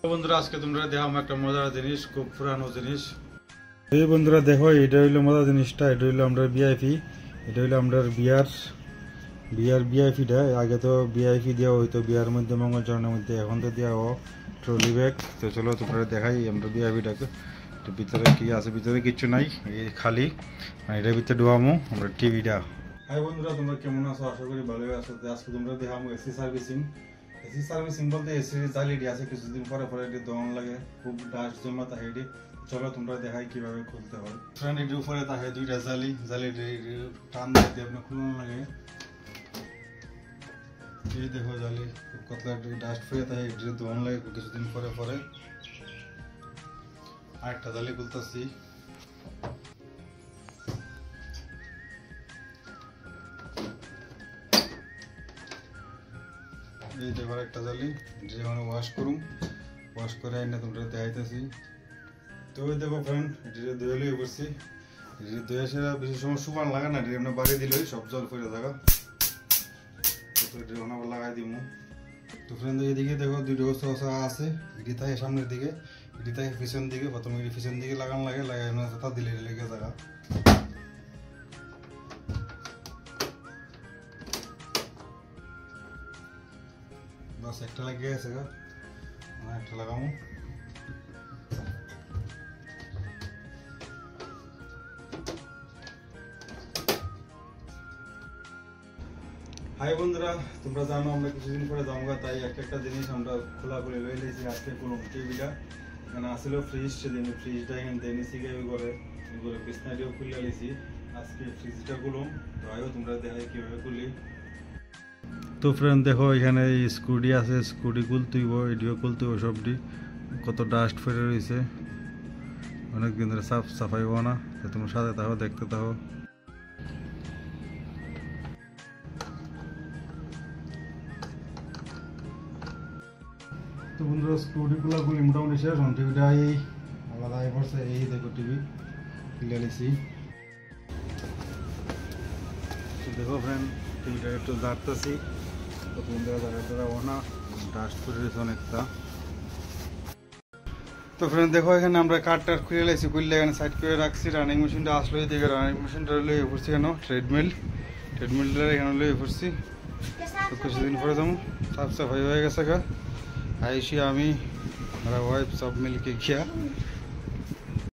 বন্ধুরা আজকে তোমরা দেখাম একটা মজার জিনিস, খুব পুরানো জিনিস। এই বন্ধুরা দেখো, এটা হইলো মজার জিনিসটা। এটা হইলো আমরা ভিআইপি, এটা হইলো আমরা বিয়ার ভিআইপিটা। আগে তো ভিআইপি দেওয়া হইতো বিয়ার মধ্যে, মঙ্গলচরণের মধ্যে, এখন তো দেওয়া ট্রলি ব্যাগ। তো চলো তোমরা দেখাই আমরা ভিআইপিটাকে। তো ভিতরে কি আছে? ভিতরে কিচ্ছু নাই, এই খালি। এটার ভিতরে ডুয়ামো আমরা টিভিটা। হাই বন্ধুরা, তোমরা কেমন আছো? আশা করি ভালোই আছো। আজকে তোমরা দেখামো এসি সার্ভিসিং। এসি সার্ভিসিং বলতে এসির জালিটি আছে, কিছুদিন পরে পরে এটি দহন লাগে, খুব ডাস্ট জমা থাকে এটি। চলো তোমরা দেখাই কিভাবে খুলতে হয়। ফ্রেন্ড, এটির উপরে থাকে দুইটা জালিটি টান দিয়ে আপনার খুলন লাগে। এই দেখো জালি, কতলা ডাস্ট ফ্রি থাকে, এটি দহন লাগে কিছুদিন পরে পরে। আরেকটা জালি খুলতেছি। এই দেখো একটা জালি, যেখানে ওয়াশ করুম, ওয়াশ করে আইনা তোমরা দেখাইতেছি। তো ওই দেখো ফ্রেন্ড, এটি ধুয়ে লিয়ে করছি। এটি ধুয়ে সেরা বেশি সময় শুকান লাগে না, এটি আমরা বাড়ি দিলেই সব জল পড়ে থাকা। এটি আবার লাগাই দিব। তো ফ্রেন্ড এদিকে দেখো দুইটা ওসা আছে, এটি থাকে সামনের দিকে, এটি থাকে পিছন দিকে। প্রথমে এটি পিছন দিকে লাগান লাগে, লাগাই হাতা দিলে লেগে থাকা। বাস একটা লাগিয়ে গেছে গা, একটা লাগাবো। হাই বন্ধুরা, তোমরা জানো আমরা কিছুদিন পরে যাবো, তাই একটা জিনিস আমরা খোলাখুলি লই লিয়েছি। আজকে কোনো টিভিটা এখানে আসছিল ফ্রিজ, সেদিন ফ্রিজটা এখানে দেনিছি করে বিছনাটিও খুলে লিয়েছি। আজকে ফ্রিজটা খুলুম, তো আয়ো তোমরা দেখাই কীভাবে খুলি। তো ফ্রেন্ড দেখো, এখানে স্কুটি আছে, স্কুটি খুলতে হইব, এটিও খুলতে হইব। সবটি কত ডাস্ট ফেলে রয়েছে, অনেকদিন ধরে সাফাই হবো না। তোমরা সাথে থাকো, দেখতে থাকো। তো বন্ধুরা স্কুটিগুলো খুলি মোটামুটি শেষ। টিভিটা এই আলাদা হয়ে পড়ছে, এই দেখো টিভি খুলে নিয়েছি। দেখো ফ্রেন্ড, টিভিটা একটু দাঁড়তেছি, প্রথম জায়গা দাঁড়াবো না, ডাস্ট করে রয়েছে অনেকটা। তো ফ্রেন্ড দেখো, এখানে আমরা কাঠটা খুলে লাইছি, খুললে এখানে সাইড করে রাখছি। রানিং মেশিনটা আসলো এদিকে, রানিং মেশিনটা লয়ে পড়ছি কেন, ট্রেডমিলটা এখানে লয়ে পড়ছি। তো কিছুদিন পরে যাবো, সাফ সাফাই হয়ে গেছে গা। আইসি আমি আর ওয়াইফ সব মিলকে গিয়া